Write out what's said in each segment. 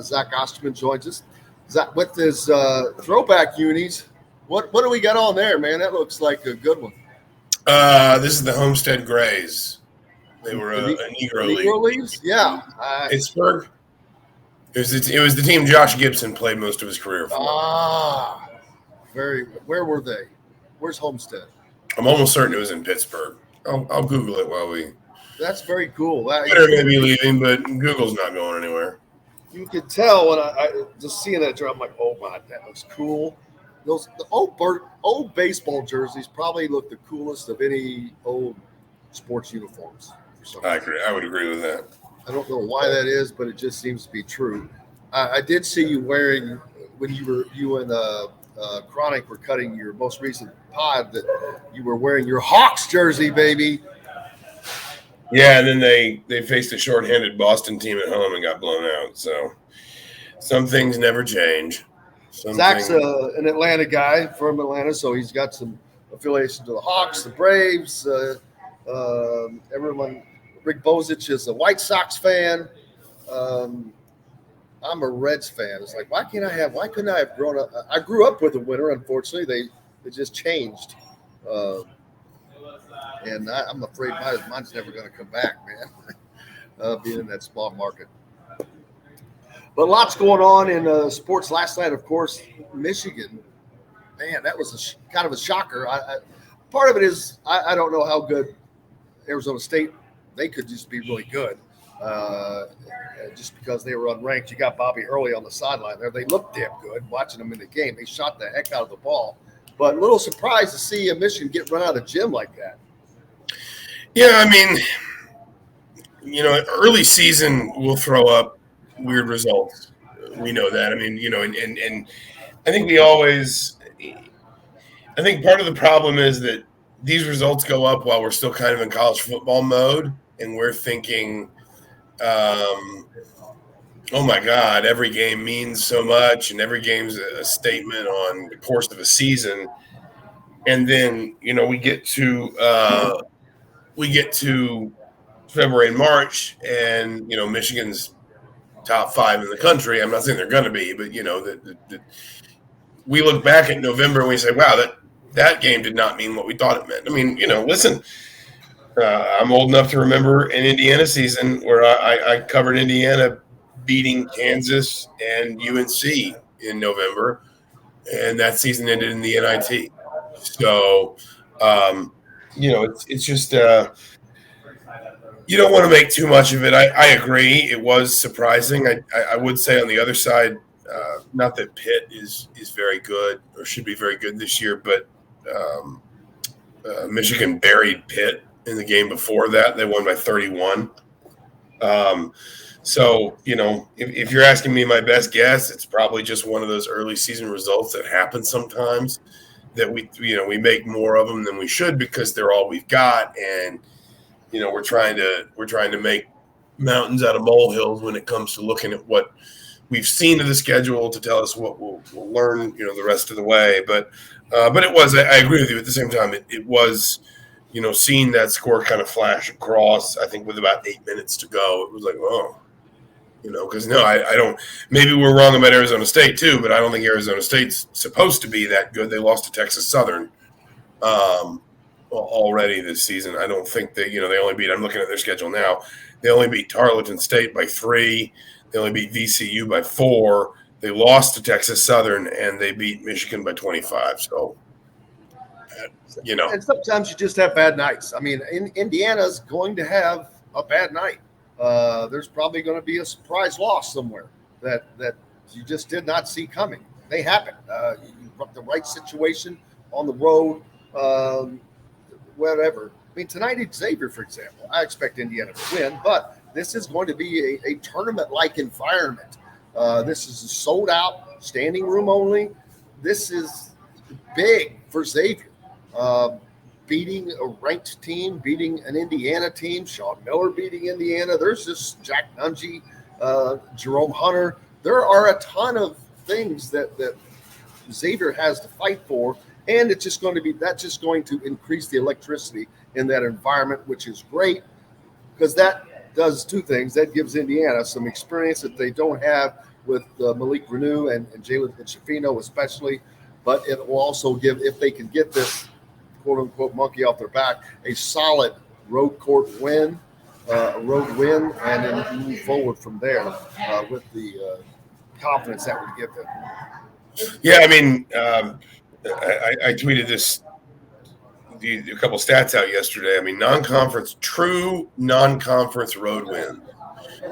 Zach Osterman joins us. Zach, with his throwback unis, what do we got on there, man? That looks like a good one. This is the Homestead Grays. They were a Negro League. Negro Leagues? Yeah. Pittsburgh. It was the team Josh Gibson played most of his career for. Where were they? Where's Homestead? I'm almost certain it was in Pittsburgh. I'll Google it while we. That's very cool. Twitter may be leaving, but Google's not going anywhere. You could tell when I just seeing that jersey, I'm like, oh my, that looks cool. The old baseball jerseys probably look the coolest of any old sports uniforms. I agree. I would agree with that. I don't know why that is, but it just seems to be true. I did see you wearing when you and Chronic were cutting your most recent pod that you were wearing your Hawks jersey, baby. Yeah, and then they faced a shorthanded Boston team at home and got blown out. So some things never change. Zach's an Atlanta guy from Atlanta, so he's got some affiliation to the Hawks, the Braves. Everyone, Rick Bozich is a White Sox fan. I'm a Reds fan. It's like, why couldn't I have grown up? I grew up with a winner. Unfortunately, they just changed. And I'm afraid mine's never going to come back, man, being in that small market. But lots going on in sports last night, of course. Michigan, man, that was kind of a shocker. Part of it is I don't know how good Arizona State, they could just be really good. Just because they were unranked. You got Bobby Hurley on the sideline there. They looked damn good watching them in the game. They shot the heck out of the ball. But a little surprised to see Michigan get run out of the gym like that. Yeah, I mean, early season will throw up weird results. We know that. I mean, and I think I think part of the problem is that these results go up while we're still kind of in college football mode, and we're thinking, oh my God, every game means so much, and every game's a statement on the course of a season. And then, we get to February and March, and Michigan's top 5 in the country. I'm not saying they're going to be, but we look back at November and we say, wow, that game did not mean what we thought it meant. I mean, listen, I'm old enough to remember an Indiana season where I covered Indiana beating Kansas and UNC in November, and that season ended in the NIT. So, it's just you don't want to make too much of it. I agree. It was surprising. I would say on the other side, not that Pitt is very good or should be very good this year, but Michigan buried Pitt in the game before that. They won by 31. So, if you're asking me my best guess, it's probably just one of those early season results that happen sometimes that we make more of them than we should because they're all we've got. And, we're trying to make mountains out of molehills when it comes to looking at what we've seen of the schedule to tell us what we'll learn, the rest of the way. But it was, I agree with you at the same time. It was, seeing that score kind of flash across, I think with about 8 minutes to go, it was like, oh, because I don't, maybe we're wrong about Arizona State too, but I don't think Arizona State's supposed to be that good. They lost to Texas Southern already this season. I don't think they only beat, I'm looking at their schedule now, they only beat Tarleton State by 3. They only beat VCU by 4. They lost to Texas Southern, and they beat Michigan by 25. So, And sometimes you just have bad nights. I mean, Indiana's going to have a bad night. There's probably going to be a surprise loss somewhere that you just did not see coming. They happen. You brought the right situation on the road, whatever. I mean, tonight at Xavier, for example, I expect Indiana to win, but this is going to be a tournament-like environment. This is a sold-out, standing room only. This is big for Xavier. Beating a ranked team, beating an Indiana team, Sean Miller beating Indiana. There's just Jack Nungy, Jerome Hunter. There are a ton of things that Xavier has to fight for, and that's just going to increase the electricity in that environment, which is great because that does two things. That gives Indiana some experience that they don't have with Malik Renew and Jalen Shafino especially. But it will also give, if they can get this quote unquote monkey off their back, a solid road court win, a road win, and then move forward from there with the confidence that would give them. Yeah, I mean, I tweeted this a couple stats out yesterday. I mean, true non-conference road wins,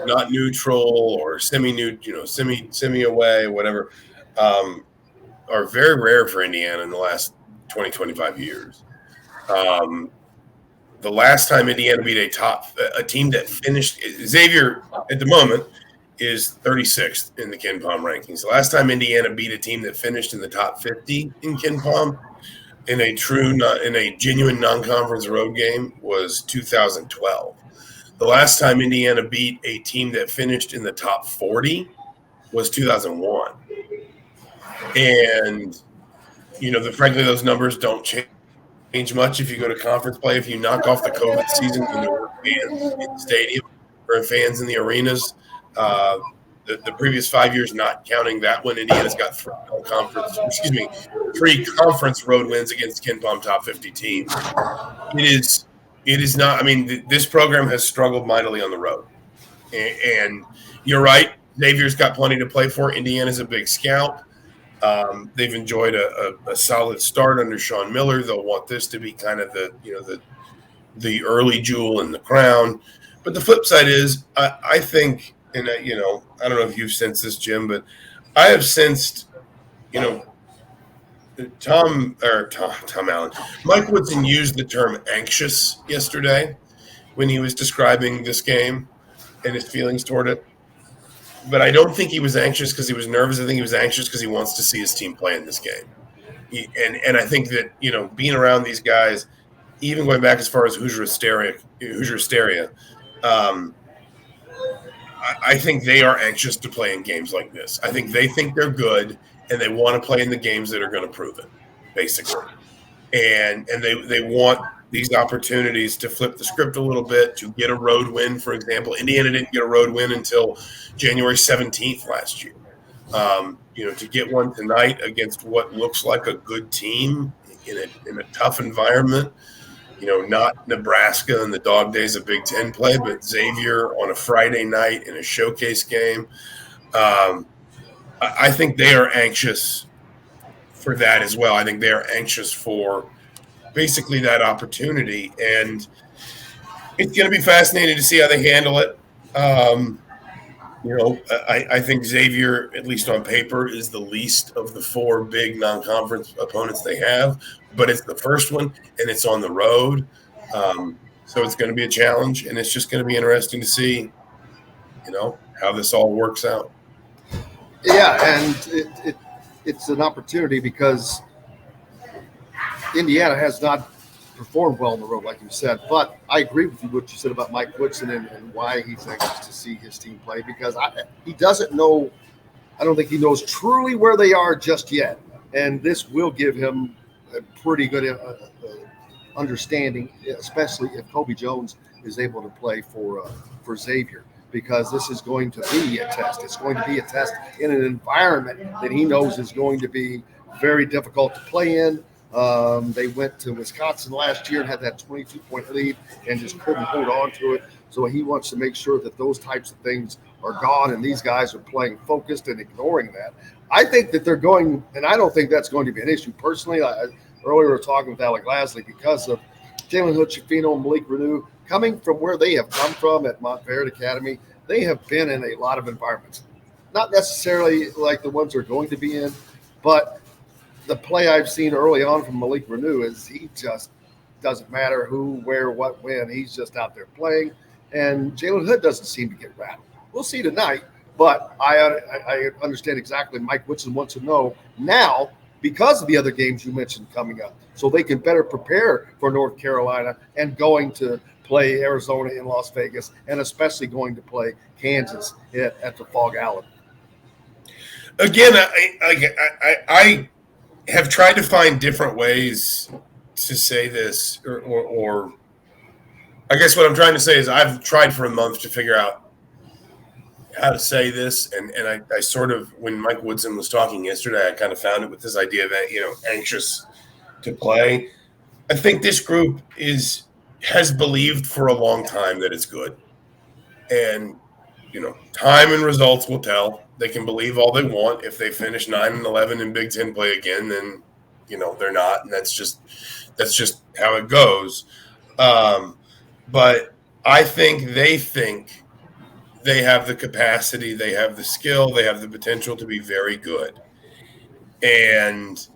not neutral or semi away, whatever, are very rare for Indiana in the last 20, 25 years. The last time Indiana beat a team that finished, Xavier at the moment is 36th in the KenPom rankings. The last time Indiana beat a team that finished in the top 50 in KenPom in a genuine non-conference road game was 2012. The last time Indiana beat a team that finished in the top 40 was 2001. And, frankly, those numbers don't change much if you go to conference play. If you knock off the COVID season when there were fans in the stadium or fans in the arenas, the previous 5 years, not counting that one, Indiana's got three conference road wins against KenPom top 50 teams. It is not. I mean, this program has struggled mightily on the road, and you're right. Xavier's got plenty to play for. Indiana's a big scout. They've enjoyed a solid start under Sean Miller. They'll want this to be kind of the early jewel in the crown. But the flip side is, I think, and I don't know if you've sensed this, Jim, but I have sensed, Tom Allen, Mike Woodson used the term anxious yesterday when he was describing this game and his feelings toward it. But I don't think he was anxious because he was nervous. I think he was anxious because he wants to see his team play in this game. And I think that, being around these guys, even going back as far as Hoosier Hysteria, I think they are anxious to play in games like this. I think they think they're good, and they want to play in the games that are going to prove it, basically. And they want these opportunities to flip the script a little bit, to get a road win, for example. Indiana didn't get a road win until January 17th last year. To get one tonight against what looks like a good team in a tough environment, not Nebraska in the dog days of Big Ten play, but Xavier on a Friday night in a showcase game. I think they are anxious for that as well. I think they are anxious for basically that opportunity, and it's going to be fascinating to see how they handle it. I think Xavier, at least on paper, is the least of the four big non-conference opponents they have, but it's the first one, and it's on the road. So it's going to be a challenge, and it's just going to be interesting to see, how this all works out. Yeah, and it's an opportunity because Indiana has not performed well on the road, like you said. But I agree with you what you said about Mike Woodson and why he's anxious to see his team play, because he doesn't know. I don't think he knows truly where they are just yet, and this will give him a pretty good understanding, especially if Kobe Jones is able to play for Xavier, because this is going to be a test. It's going to be a test in an environment that he knows is going to be very difficult to play in. They went to Wisconsin last year and had that 22-point lead and just couldn't hold on to it. So he wants to make sure that those types of things are gone, and these guys are playing focused and ignoring that. I think that they're going, and I don't think that's going to be an issue. Personally, earlier we were talking with Alec Lasley, because of Jalen Hood-Schifino and Malik Renew coming from where they have come from at Montverde Academy. They have been in a lot of environments, not necessarily like the ones they're going to be in, but the play I've seen early on from Malik Renew is he just doesn't matter who, where, what, when. He's just out there playing. And Jalen Hood doesn't seem to get rattled. We'll see tonight, but I understand exactly Mike Woodson wants to know now, because of the other games you mentioned coming up, so they can better prepare for North Carolina and going to play Arizona in Las Vegas, and especially going to play Kansas at the Fog Allen. Again, I have tried to find different ways to say this, or I guess what I'm trying to say is I've tried for a month to figure out how to say this, and I sort of, when Mike Woodson was talking yesterday, I kind of found it with this idea of, anxious to play. I think this group has believed for a long time that it's good, and time and results will tell. They can believe all they want. If they finish 9-11 in Big Ten play again, then they're not, and that's just how it goes. But I think they have the capacity, they have the skill, they have the potential to be very good. And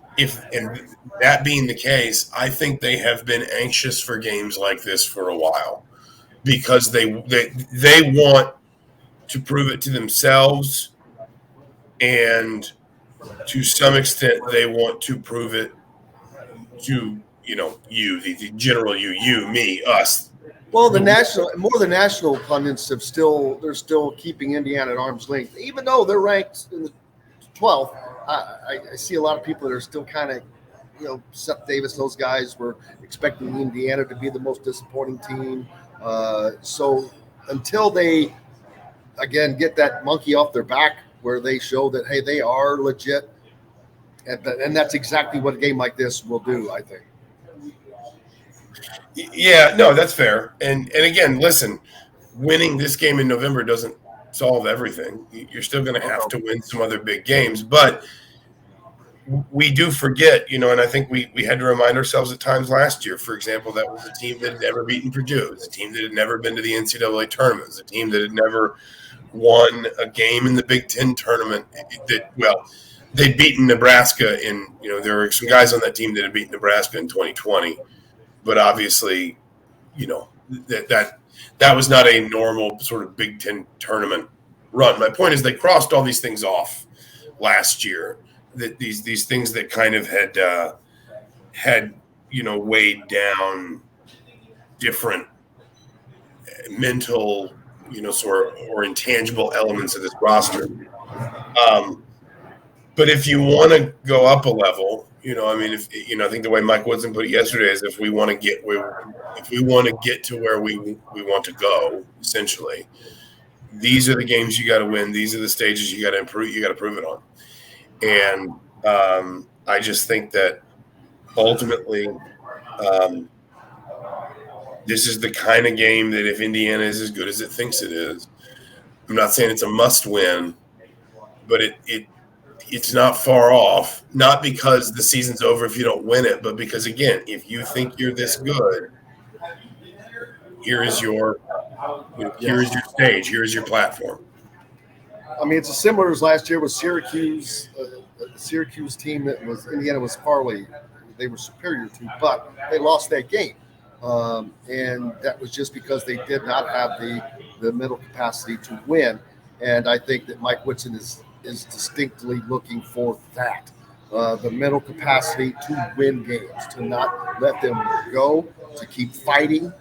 that being the case, I think they have been anxious for games like this for a while because they want to prove it to themselves, and to some extent they want to prove it to the general you, me, us. Well, the national pundits they're still keeping Indiana at arm's length, even though they're ranked in the 12th. I see a lot of people that are still kind of, Seth Davis, those guys were expecting Indiana to be the most disappointing team. So until they, again, get that monkey off their back where they show that, hey, they are legit, and that's exactly what a game like this will do, I think. Yeah, no, that's fair. And again, listen, winning this game in November doesn't solve everything. You're still going to have to win some other big games, but we do forget, and I think we had to remind ourselves at times last year, for example, that was a team that had never beaten Purdue. It was a team that had never been to the NCAA tournament. It was a team that had never won a game in the Big Ten tournament. They'd beaten Nebraska there were some guys on that team that had beaten Nebraska in 2020. But obviously, that was not a normal sort of Big Ten tournament run. My point is they crossed all these things off last year. That these things that kind of had weighed down different mental or intangible elements of this roster. But if you want to go up a level, I think the way Mike Woodson put it yesterday is if we want to get to where we want to go, essentially, these are the games you got to win. These are the stages you got to improve. You got to prove it on. And I just think that ultimately, this is the kind of game that if Indiana is as good as it thinks it is, I'm not saying it's a must win, but it's not far off, not because the season's over if you don't win it, but because, again, if you think you're this good, here is your stage, here is your platform. I mean, it's as similar as last year with Syracuse, the Syracuse team that was Indiana was farly they were superior to, but they lost that game. And that was just because they did not have the mental capacity to win. And I think that Mike Woodson is distinctly looking for that, the mental capacity to win games, to not let them go, to keep fighting,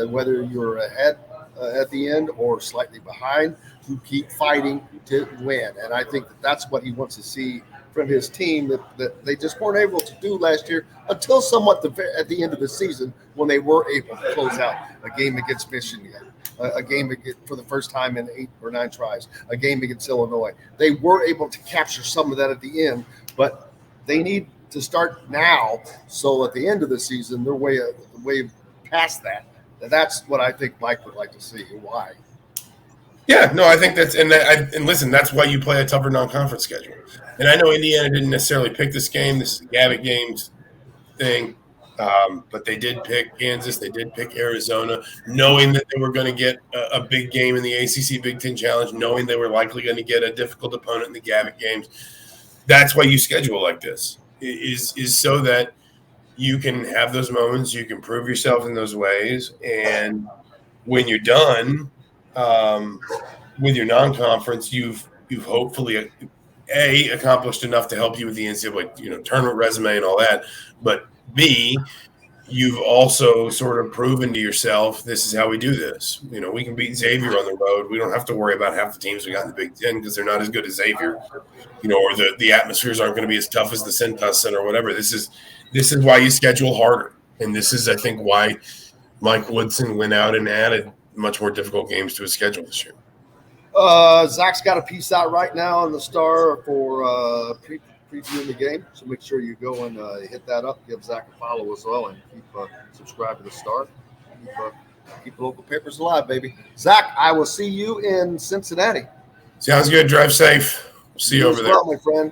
whether you're ahead at the end or slightly behind, to keep fighting to win. And I think that's what he wants to see from his team that they just weren't able to do last year until somewhat at the end of the season when they were able to close out a game against Michigan, a game for the first time in 8 or 9 tries, a game against Illinois. They were able to capture some of that at the end, but they need to start now so at the end of the season they're way past that. That's what I think Mike would like to see. Why? Yeah, no, I think that's and listen, that's why you play a tougher non-conference schedule. And I know Indiana didn't necessarily pick this game. This is a Gavitt Games thing, but they did pick Kansas. They did pick Arizona, knowing that they were going to get a big game in the ACC Big Ten Challenge, knowing they were likely going to get a difficult opponent in the Gavitt Games. That's why you schedule like this, is so that you can have those moments, you can prove yourself in those ways, and when you're done with your non-conference, you've hopefully accomplished enough to help you with the NCAA tournament resume and all that, but B, you've also sort of proven to yourself this is how we do this. We can beat Xavier on the road. We don't have to worry about half the teams we got in the Big Ten because they're not as good as Xavier, or the atmospheres aren't going to be as tough as the Cintas Center or whatever. This is why you schedule harder, and this is, I think, why Mike Woodson went out and added much more difficult games to his schedule this year. Zach's got a piece out right now on the Star for previewing the game, so make sure you go and hit that up. Give Zach a follow as well, and keep subscribe to the Star. Keep local papers alive, baby. Zach, I will see you in Cincinnati. Sounds good. Drive safe. See you over there. Well, my friend.